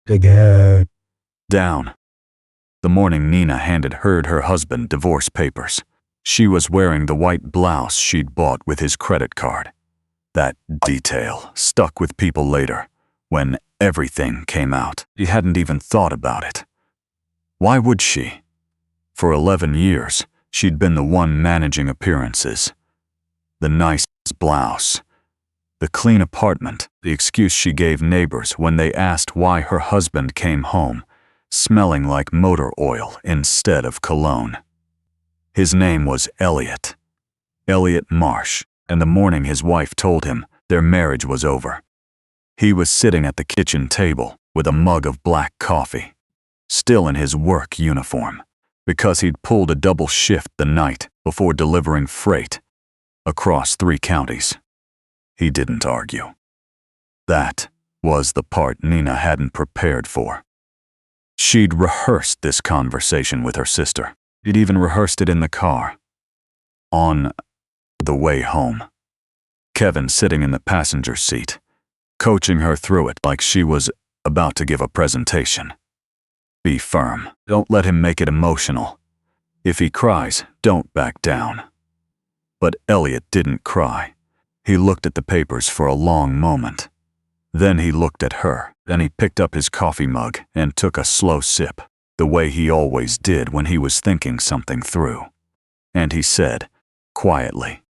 Again. Down. The morning Nina handed her husband divorce papers. She was wearing the white blouse she'd bought with his credit card. That detail stuck with people later, when everything came out. She hadn't even thought about it. Why would she? For 11 years, she'd been the one managing appearances. The nice blouse, the clean apartment, the excuse she gave neighbors when they asked why her husband came home, smelling like motor oil instead of cologne. His name was Elliot Marsh, and the morning his wife told him their marriage was over, he was sitting at the kitchen table with a mug of black coffee, still in his work uniform, because he'd pulled a double shift the night before delivering freight across 3 counties. He didn't argue. That was the part Nina hadn't prepared for. She'd rehearsed this conversation with her sister. She'd even rehearsed it in the car. On the way home, Kevin sitting in the passenger seat, coaching her through it like she was about to give a presentation. Be firm. Don't let him make it emotional. If he cries, don't back down. But Elliot didn't cry. He looked at the papers for a long moment. Then he looked at her. Then he picked up his coffee mug and took a slow sip, the way he always did when he was thinking something through. And he said, quietly,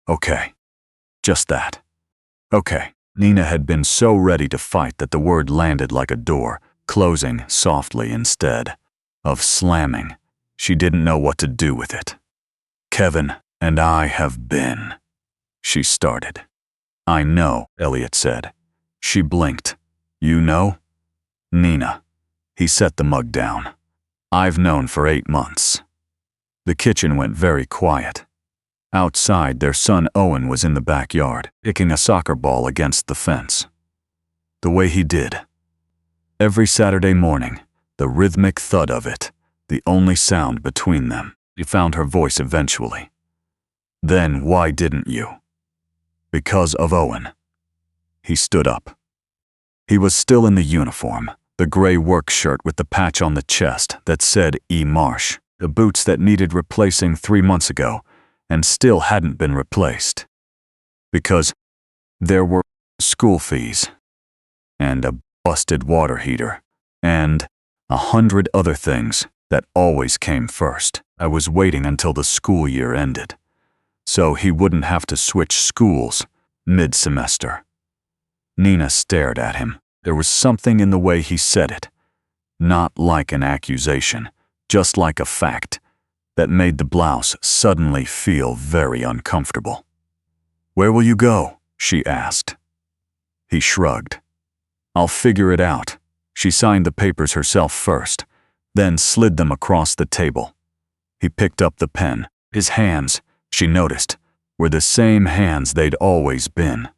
"Okay." Just that. Okay. Nina had been so ready to fight that the word landed like a door, closing softly instead of slamming. She didn't know what to do with it. "Kevin and I have been," she started. "I know," Elliot said. She blinked. "You know?" "Nina." He set the mug down. "I've known for 8 months." The kitchen went very quiet. Outside, their son Owen was in the backyard, kicking a soccer ball against the fence. The way he did. Every Saturday morning, the rhythmic thud of it, the only sound between them. He found her voice eventually. "Then why didn't you?" "Because of Owen." He stood up. He was still in the uniform, the gray work shirt with the patch on the chest that said E. Marsh, the boots that needed replacing 3 months ago and still hadn't been replaced. Because there were school fees, and a busted water heater, and 100 other things that always came first. I was waiting until the school year ended, so he wouldn't have to switch schools mid-semester. Nina stared at him. There was something in the way he said it, not like an accusation, just like a fact, that made the blouse suddenly feel very uncomfortable. "Where will you go?" she asked. He shrugged. "I'll figure it out." She signed the papers herself first, then slid them across the table. He picked up the pen. His hands, she noticed, were the same hands they'd always been.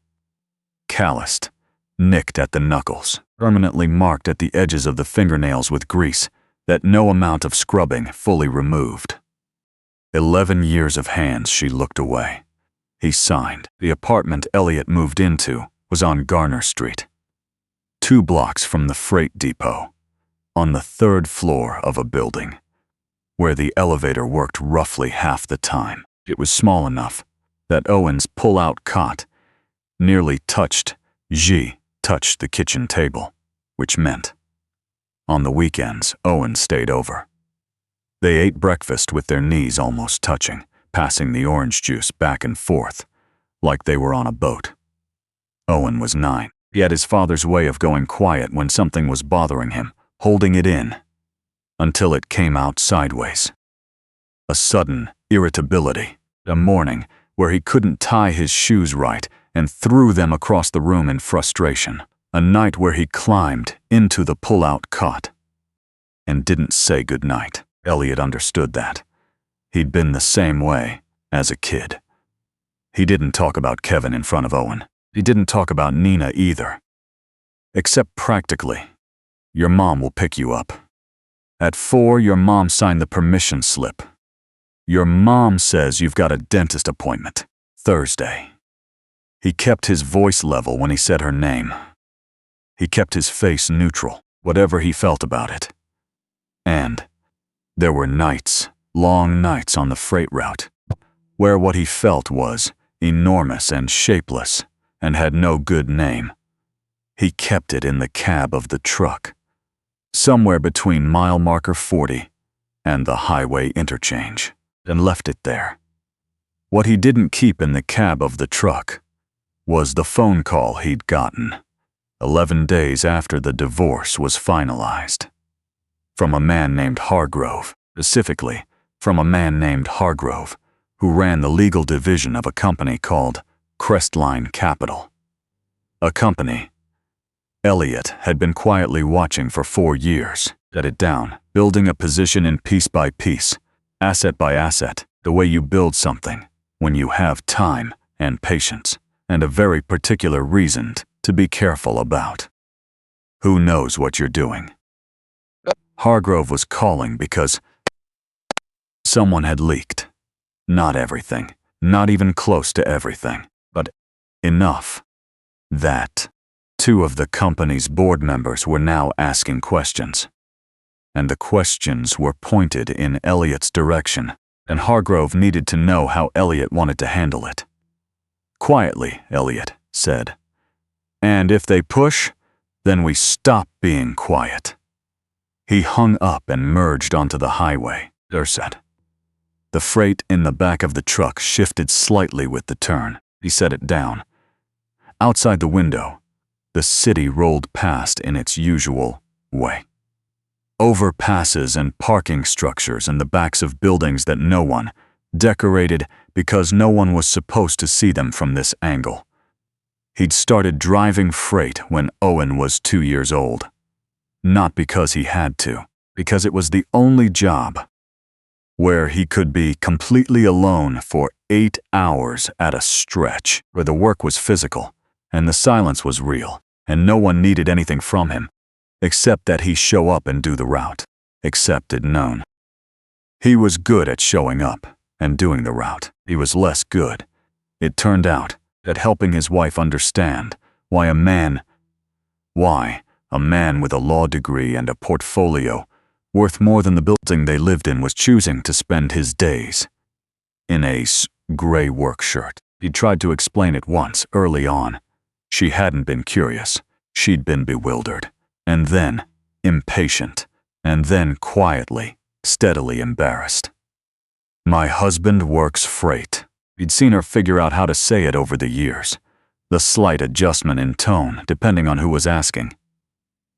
Calloused, nicked at the knuckles, permanently marked at the edges of the fingernails with grease that no amount of scrubbing fully removed. 11 years of hands. She looked away. He signed. The apartment Elliot moved into was on Garner Street, 2 blocks from the freight depot, on the 3rd floor of a building, where the elevator worked roughly half the time. It was small enough that Owen's pull-out cot nearly touched the kitchen table, which meant on the weekends Owen stayed over. They ate breakfast with their knees almost touching, passing the orange juice back and forth, like they were on a boat. Owen was 9. He had his father's way of going quiet when something was bothering him, holding it in, until it came out sideways. A sudden irritability, a morning where he couldn't tie his shoes right and threw them across the room in frustration, a night where he climbed into the pull-out cot and didn't say goodnight. Elliot understood that. He'd been the same way as a kid. He didn't talk about Kevin in front of Owen. He didn't talk about Nina either. Except practically. Your mom will pick you up. At 4, your mom signed the permission slip. Your mom says you've got a dentist appointment Thursday. He kept his voice level when he said her name. He kept his face neutral. whatever he felt about it. And there were nights, long nights on the freight route, where what he felt was enormous and shapeless and had no good name. He kept it in the cab of the truck, somewhere between mile marker 40 and the highway interchange, and left it there. What he didn't keep in the cab of the truck was the phone call he'd gotten 11 days after the divorce was finalized. From a man named Hargrove, specifically from a man named Hargrove, who ran the legal division of a company called Crestline Capital. A company Elliot had been quietly watching for 4 years, shut it down, building a position in piece by piece, asset by asset, the way you build something when you have time and patience and a very particular reason to be careful about. Who knows what you're doing? Hargrove was calling because someone had leaked. Not everything, not even close to everything, but enough that 2 of the company's board members were now asking questions. And the questions were pointed in Elliot's direction, and Hargrove needed to know how Elliot wanted to handle it. Quietly, Elliot said. And if they push, then we stop being quiet. He hung up and merged onto the highway, Durr said. The freight in the back of the truck shifted slightly with the turn. He set it down. Outside the window, the city rolled past in its usual way. Overpasses and parking structures in the backs of buildings that no one decorated because no one was supposed to see them from this angle. He'd started driving freight when Owen was 2 years old. Not because he had to, because it was the only job where he could be completely alone for 8 hours at a stretch, where the work was physical and the silence was real, and no one needed anything from him, except that he show up and do the route, accepted known. He was good at showing up and doing the route. He was less good, it turned out, at helping his wife understand why a man with a law degree and a portfolio worth more than the building they lived in was choosing to spend his days in a gray work shirt. He tried to explain it once, early on. She hadn't been curious. She'd been bewildered, and then impatient, and then quietly, steadily embarrassed. My husband works freight. He'd seen her figure out how to say it over the years, the slight adjustment in tone depending on who was asking.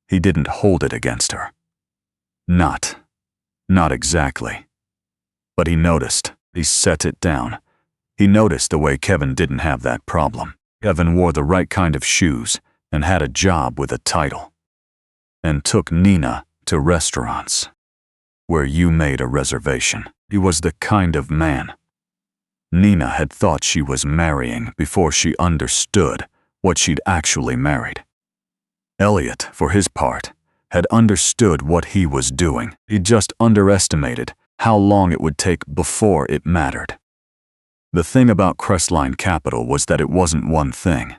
He didn't hold it against her. Not exactly. But he noticed. He set it down. He noticed the way Kevin didn't have that problem. Kevin wore the right kind of shoes and had a job with a title. And took Nina to restaurants where you made a reservation. He was the kind of man Nina had thought she was marrying before she understood what she'd actually married. Elliot, for his part, had understood what he was doing. He'd just underestimated how long it would take before it mattered. The thing about Crestline Capital was that it wasn't one thing.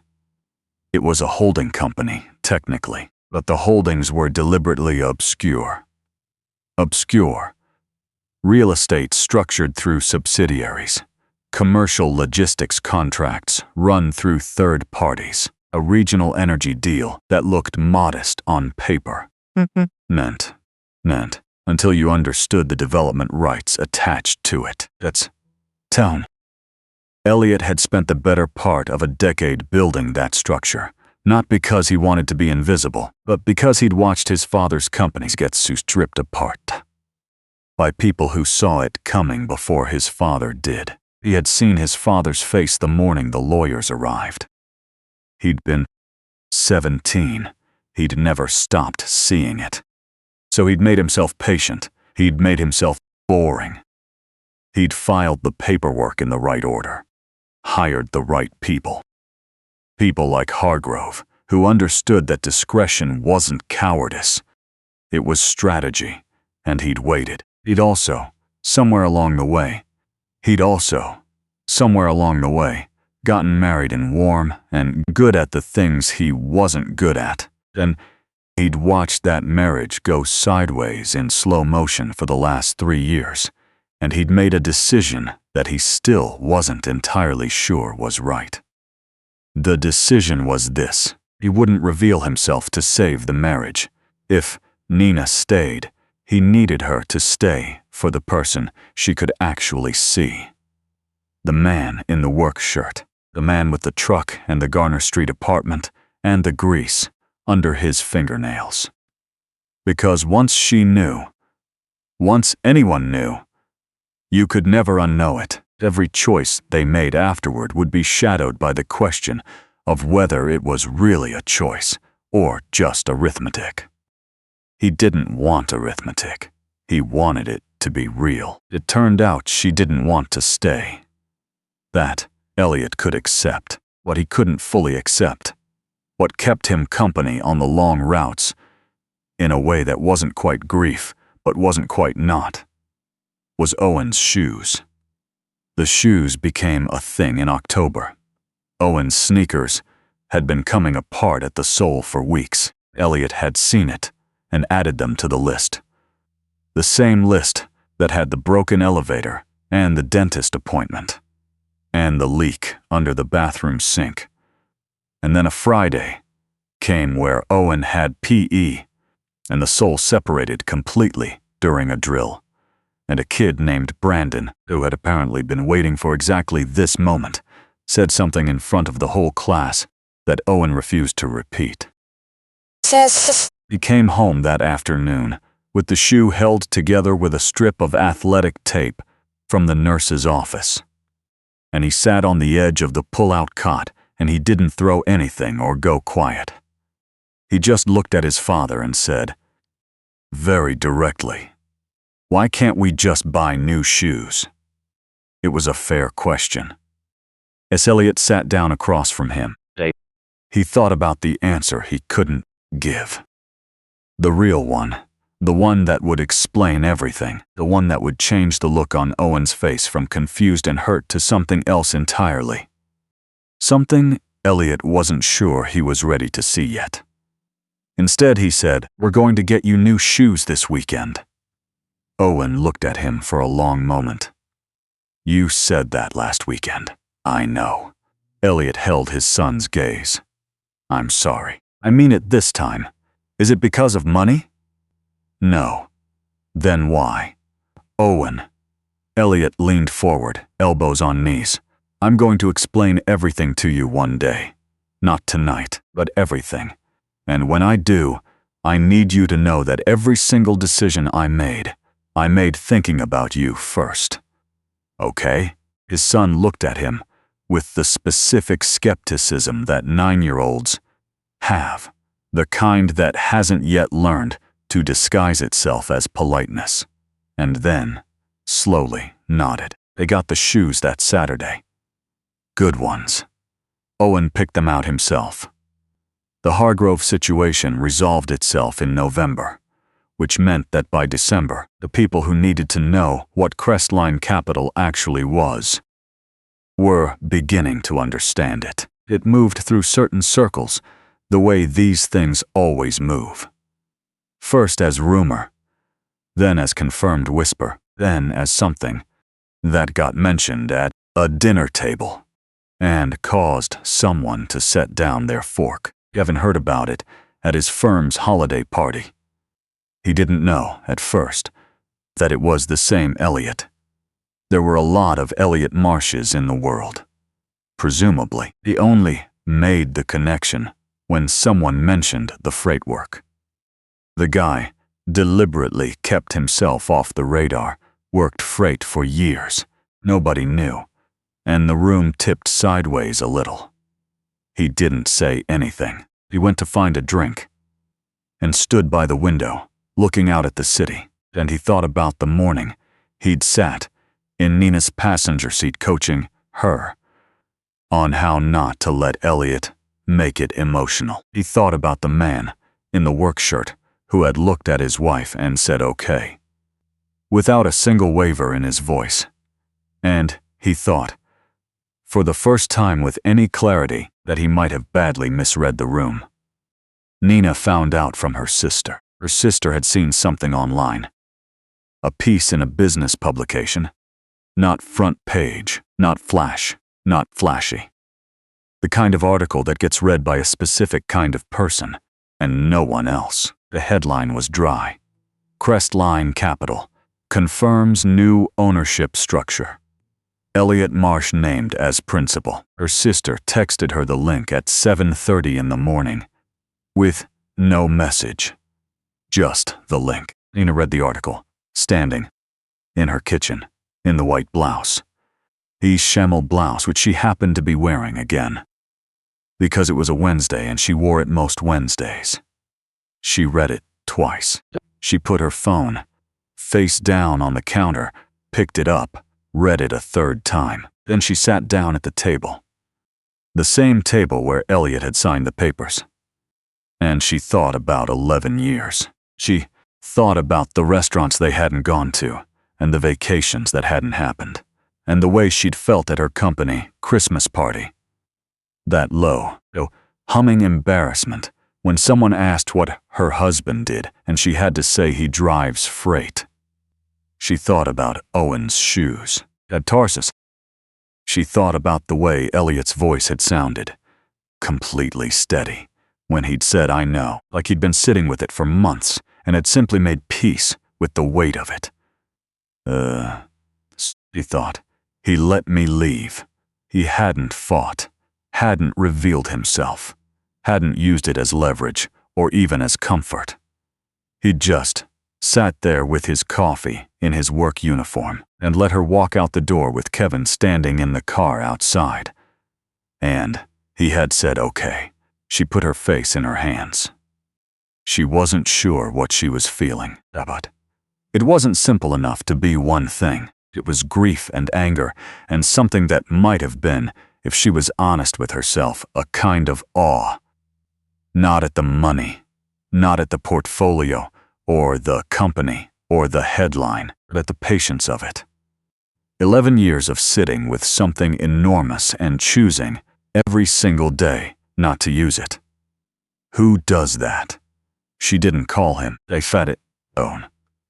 It was a holding company, technically, but the holdings were deliberately obscure. Obscure. Real estate structured through subsidiaries. Commercial logistics contracts run through third parties. A regional energy deal that looked modest on paper. Meant, until you understood the development rights attached to it. That's tone. Elliot had spent the better part of a decade building that structure, not because he wanted to be invisible, but because he'd watched his father's companies get stripped apart by people who saw it coming before his father did. He had seen his father's face the morning the lawyers arrived. He'd been 17. He'd never stopped seeing it. So he'd made himself patient. He'd made himself boring. He'd filed the paperwork in the right order. Hired the right people. People like Hargrove, who understood that discretion wasn't cowardice. It was strategy, and he'd waited. He'd also, somewhere along the way, gotten married and warm and good at the things he wasn't good at. And He'd watched that marriage go sideways in slow motion for the last 3 years, and he'd made a decision that he still wasn't entirely sure was right. The decision was this: he wouldn't reveal himself to save the marriage. If Nina stayed, he needed her to stay for the person she could actually see. The man in the work shirt, the man with the truck and the Garner Street apartment and the grease under his fingernails. Because once she knew, once anyone knew, you could never unknow it. Every choice they made afterward would be shadowed by the question of whether it was really a choice or just arithmetic. He didn't want arithmetic. He wanted it to be real. It turned out she didn't want to stay. That Elliot could accept. What he couldn't fully accept, what kept him company on the long routes, in a way that wasn't quite grief, but wasn't quite not, was Owen's shoes. The shoes became a thing in October. Owen's sneakers had been coming apart at the sole for weeks. Elliot had seen it and added them to the list. The same list that had the broken elevator and the dentist appointment and the leak under the bathroom sink. And then a Friday came where Owen had PE and the sole separated completely during a drill. And a kid named Brandon, who had apparently been waiting for exactly this moment, said something in front of the whole class that Owen refused to repeat. He came home that afternoon with the shoe held together with a strip of athletic tape from the nurse's office. And he sat on the edge of the pull-out cot, and he didn't throw anything or go quiet. He just looked at his father and said, very directly, "Why can't we just buy new shoes?" It was a fair question. As Elliot sat down across from him, he thought about the answer he couldn't give. The real one, the one that would explain everything, the one that would change the look on Owen's face from confused and hurt to something else entirely. Something Elliot wasn't sure he was ready to see yet. Instead, he said, "We're going to get you new shoes this weekend." Owen looked at him for a long moment. "You said that last weekend." "I know." Elliot held his son's gaze. "I'm sorry. I mean it this time. Is it because of money?" "No." "Then why?" "Owen." Elliot leaned forward, elbows on knees. "I'm going to explain everything to you one day. Not tonight, but everything. And when I do, I need you to know that every single decision I made thinking about you first. Okay?" His son looked at him with the specific skepticism that 9-year-olds have, the kind that hasn't yet learned to disguise itself as politeness, and then, slowly, nodded. They got the shoes that Saturday. Good ones. Owen picked them out himself. The Hargrove situation resolved itself in November, which meant that by December, the people who needed to know what Crestline Capital actually was were beginning to understand it. It moved through certain circles, the way these things always move. First as rumor, then as confirmed whisper, then as something that got mentioned at a dinner table and caused someone to set down their fork. Kevin heard about it at his firm's holiday party. He didn't know, at first, that it was the same Elliot. There were a lot of Elliot Marshes in the world. Presumably, he only made the connection when someone mentioned the freight work. The guy deliberately kept himself off the radar, worked freight for years. Nobody knew, and the room tipped sideways a little. He didn't say anything. He went to find a drink and stood by the window, looking out at the city, and he thought about the morning he'd sat in Nina's passenger seat coaching her on how not to let Elliot make it emotional. He thought about the man in the work shirt who had looked at his wife and said okay, without a single waver in his voice. And he thought, for the first time with any clarity, that he might have badly misread the room. Nina found out from her sister. Her sister had seen something online. A piece in a business publication. Not front page, not flash, not flashy. The kind of article that gets read by a specific kind of person, and no one else. The headline was dry. Crestline Capital confirms new ownership structure. Elliot Marsh named as principal. Her sister texted her the link at 7:30 in the morning, with no message. Just the link. Nina read the article, standing in her kitchen, in the white blouse. The chamois blouse which she happened to be wearing again. Because it was a Wednesday and she wore it most Wednesdays. She read it twice. She put her phone face down on the counter, picked it up, read it a third time. Then she sat down at the table. The same table where Elliot had signed the papers. And she thought about 11 years. She thought about the restaurants they hadn't gone to, and the vacations that hadn't happened, and the way she'd felt at her company Christmas party. That low, humming embarrassment when someone asked what her husband did and she had to say he drives freight. She thought about Owen's shoes at Tarsus. She thought about the way Elliot's voice had sounded, completely steady, when he'd said "I know," like he'd been sitting with it for months and had simply made peace with the weight of it. She thought, he let me leave. He hadn't fought, hadn't revealed himself, hadn't used it as leverage or even as comfort. He'd just sat there with his coffee in his work uniform and let her walk out the door with Kevin standing in the car outside. And he had said okay. She put her face in her hands. She wasn't sure what she was feeling, but it wasn't simple enough to be one thing. It was grief and anger and something that might have been, if she was honest with herself, a kind of awe. Not at the money, not at the portfolio, or the company, or the headline, but at the patience of it. 11 years of sitting with something enormous and choosing every single day not to use it. Who does that? She didn't call him. They fed it.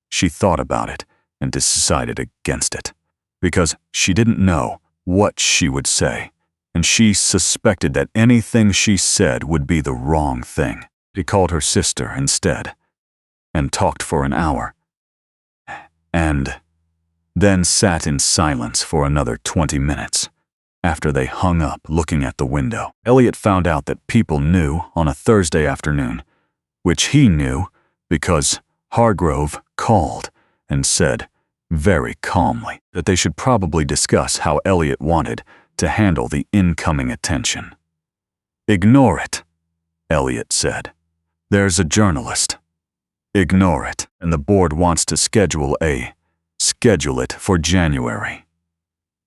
She thought about it and decided against it, because she didn't know what she would say, and she suspected that anything she said would be the wrong thing. She called her sister instead, and talked for an hour, and then sat in silence for another 20 minutes. After they hung up looking at the window, Elliot found out that people knew on a Thursday afternoon, which he knew because Hargrove called and said very calmly that they should probably discuss how Elliot wanted to handle the incoming attention. "Ignore it," Elliot said. "There's a journalist. Ignore it, and the board wants to schedule it for January.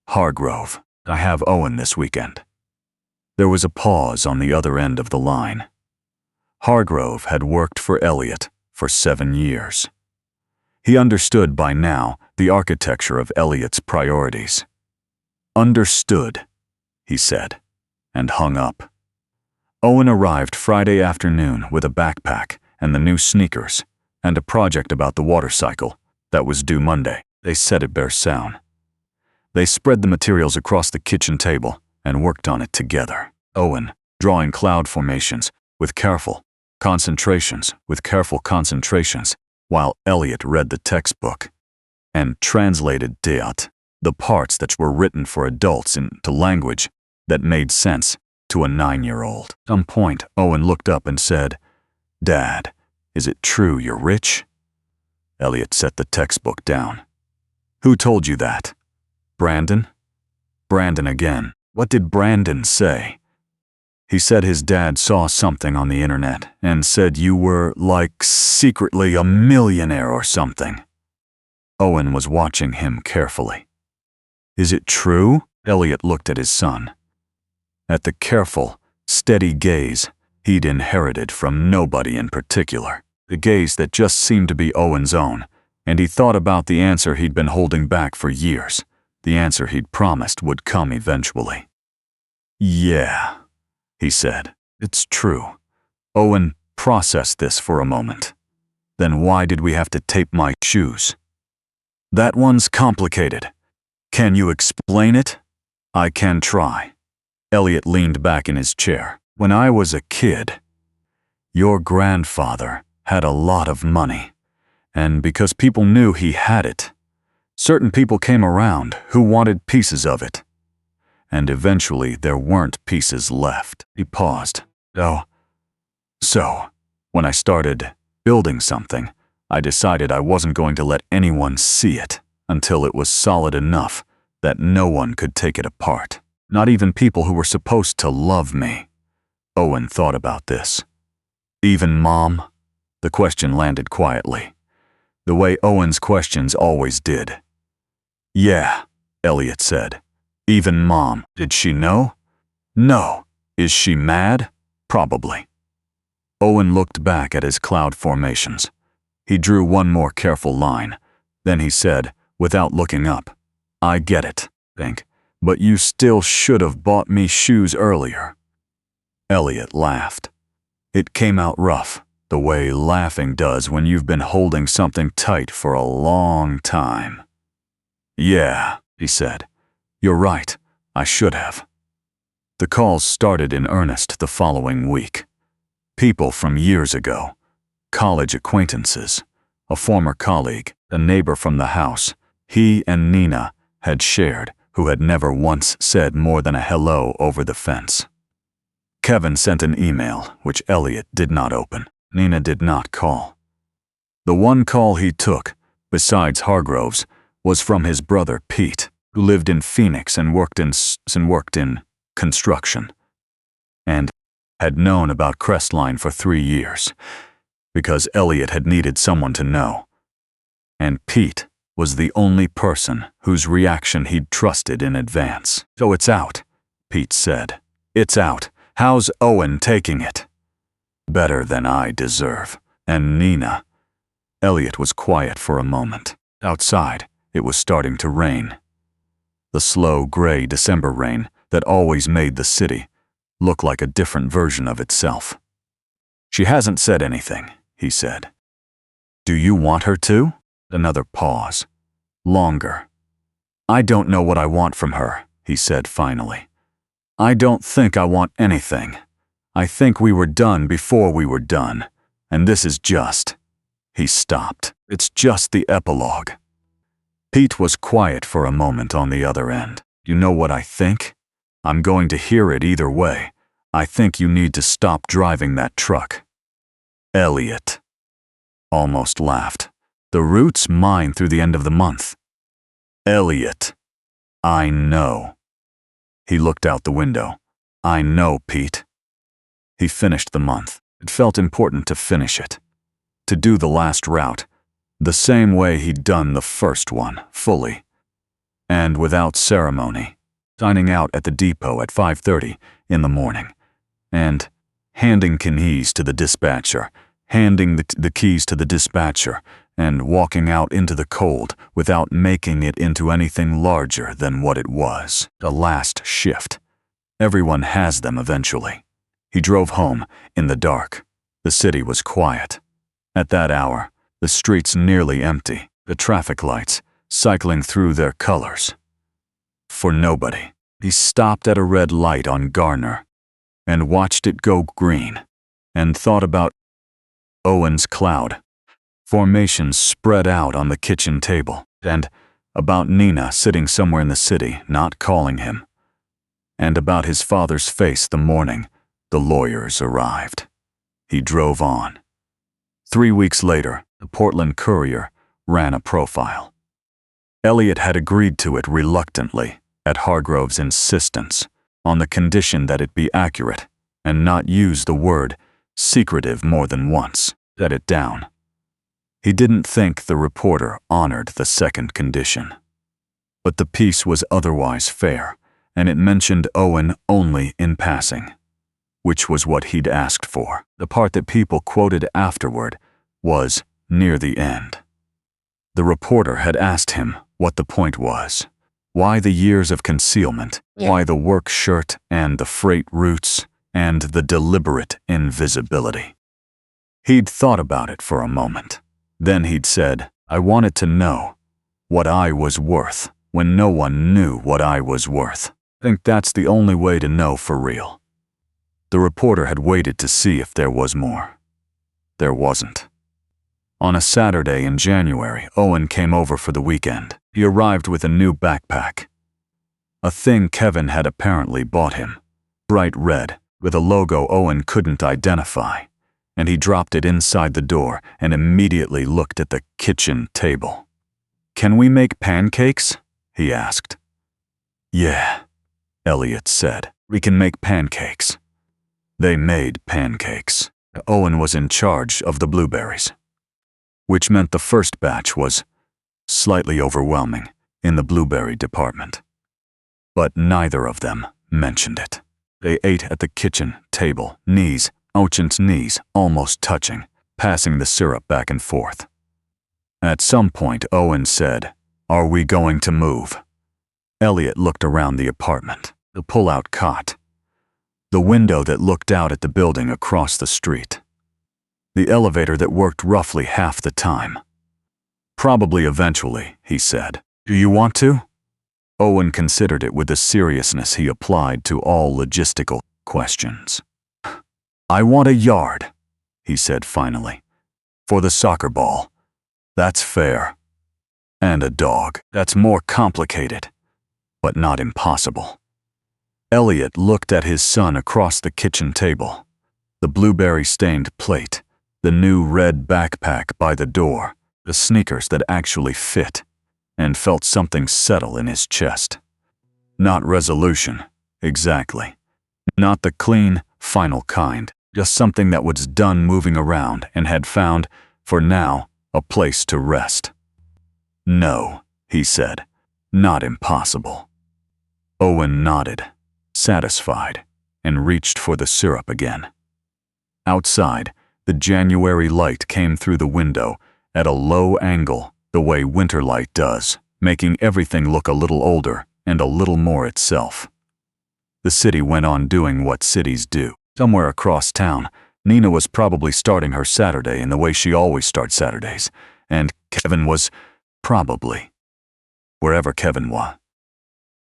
Hargrove, I have Owen this weekend." There was a pause on the other end of the line. Hargrove had worked for Elliot for 7 years. He understood by now the architecture of Elliot's priorities. "Understood," he said, and hung up. Owen arrived Friday afternoon with a backpack and the new sneakers, and a project about the water cycle that was due Monday. They set it bare sound. They spread the materials across the kitchen table and worked on it together. Owen, drawing cloud formations with careful concentrations, while Elliot read the textbook and translated the parts that were written for adults into language that made sense to a 9-year-old. At some point, Owen looked up and said, "Dad, is it true you're rich?" Elliot set the textbook down. "Who told you that? Brandon?" "Brandon again. What did Brandon say?" "He said his dad saw something on the internet and said you were, like, secretly a millionaire or something." Owen was watching him carefully. "Is it true?" Elliot looked at his son. At the careful, steady gaze he'd inherited from nobody in particular, the gaze that just seemed to be Owen's own, and he thought about the answer he'd been holding back for years, the answer he'd promised would come eventually. "Yeah," he said, "it's true." Owen process this for a moment. Then why did we have to tape my shoes? That one's complicated. Can you explain it? I can try. Elliot leaned back in his chair. When I was a kid, your grandfather had a lot of money, and because people knew he had it, certain people came around who wanted pieces of it. And eventually there weren't pieces left. He paused. So, when I started building something, I decided I wasn't going to let anyone see it until it was solid enough that no one could take it apart. Not even people who were supposed to love me. Owen thought about this. Even Mom? The question landed quietly, the way Owen's questions always did. Yeah, Elliot said. Even Mom. Did she know? No. Is she mad? Probably. Owen looked back at his cloud formations. He drew one more careful line. Then he said, without looking up, I get it, Pink, but you still should have bought me shoes earlier. Elliot laughed. It came out rough, the way laughing does when you've been holding something tight for a long time. Yeah, he said. You're right, I should have. The calls started in earnest the following week. People from years ago, college acquaintances, a former colleague, a neighbor from the house, he and Nina had shared, who had never once said more than a hello over the fence. Kevin sent an email, which Elliot did not open. Nina did not call. The one call he took, besides Hargrove's, was from his brother Pete, who lived in Phoenix and worked in construction, and had known about Crestline for 3 years, because Elliot had needed someone to know. And Pete was the only person whose reaction he'd trusted in advance. So it's out, Pete said. It's out. How's Owen taking it? Better than I deserve. And Nina? Elliot was quiet for a moment. Outside, it was starting to rain. The slow, gray December rain that always made the city look like a different version of itself. She hasn't said anything, he said. Do you want her to? Another pause. Longer. I don't know what I want from her, he said finally. I don't think I want anything. I think we were done before we were done, and this is just... He stopped. It's just the epilogue. Pete was quiet for a moment on the other end. You know what I think? I'm going to hear it either way. I think you need to stop driving that truck. Elliot almost laughed. The route's mine through the end of the month. Elliot, I know. He looked out the window. I know, Pete. He finished the month. It felt important to finish it. To do the last route, the same way he'd done the first one, fully. And without ceremony, signing out at the depot at 5:30 in the morning, and handing keys to the dispatcher, handing the keys to the dispatcher, and walking out into the cold without making it into anything larger than what it was, the last shift. Everyone has them eventually. He drove home in the dark. The city was quiet. At that hour, the streets nearly empty, the traffic lights cycling through their colors. For nobody, he stopped at a red light on Garner and watched it go green and thought about Owen's cloud formations spread out on the kitchen table, and about Nina sitting somewhere in the city not calling him, and about his father's face the morning the lawyers arrived. He drove on. 3 weeks later, the Portland Courier ran a profile. Elliot had agreed to it reluctantly, at Hargrove's insistence, on the condition that it be accurate and not use the word secretive more than once. Set it down. He didn't think the reporter honored the second condition. But the piece was otherwise fair, and it mentioned Owen only in passing, which was what he'd asked for. The part that people quoted afterward was near the end. The reporter had asked him what the point was. Why the years of concealment? Why the work shirt and the freight routes and the deliberate invisibility? He'd thought about it for a moment. Then he'd said, I wanted to know what I was worth when no one knew what I was worth. I think that's the only way to know for real. The reporter had waited to see if there was more. There wasn't. On a Saturday in January, Owen came over for the weekend. He arrived with a new backpack. A thing Kevin had apparently bought him. Bright red, with a logo Owen couldn't identify. And he dropped it inside the door and immediately looked at the kitchen table. Can we make pancakes? He asked. Yeah, Elliot said. We can make pancakes. They made pancakes. Owen was in charge of the blueberries, which meant the first batch was slightly overwhelming in the blueberry department. But neither of them mentioned it. They ate at the kitchen table, Owen's knees almost touching, passing the syrup back and forth. At some point, Owen said, Are we going to move? Elliot looked around the apartment, the pull-out cot, the window that looked out at the building across the street, the elevator that worked roughly half the time. Probably eventually, he said. Do you want to? Owen considered it with the seriousness he applied to all logistical questions. I want a yard, he said finally, for the soccer ball. That's fair. And a dog. That's more complicated, but not impossible. Elliot looked at his son across the kitchen table, the blueberry-stained plate, the new red backpack by the door, the sneakers that actually fit, and felt something settle in his chest. Not resolution, exactly. Not the clean, final kind, just something that was done moving around and had found, for now, a place to rest. No, he said, not impossible. Owen nodded, satisfied, and reached for the syrup again. Outside, the January light came through the window at a low angle, the way winter light does, making everything look a little older and a little more itself. The city went on doing what cities do. Somewhere across town, Nina was probably starting her Saturday in the way she always starts Saturdays, and Kevin was probably wherever Kevin was.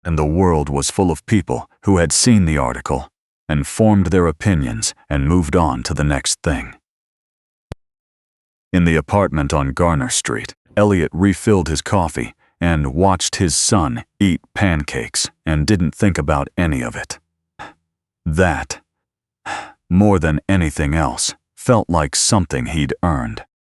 And the world was full of people who had seen the article and formed their opinions and moved on to the next thing. In the apartment on Garner Street, Elliot refilled his coffee and watched his son eat pancakes and didn't think about any of it. That, more than anything else, felt like something he'd earned.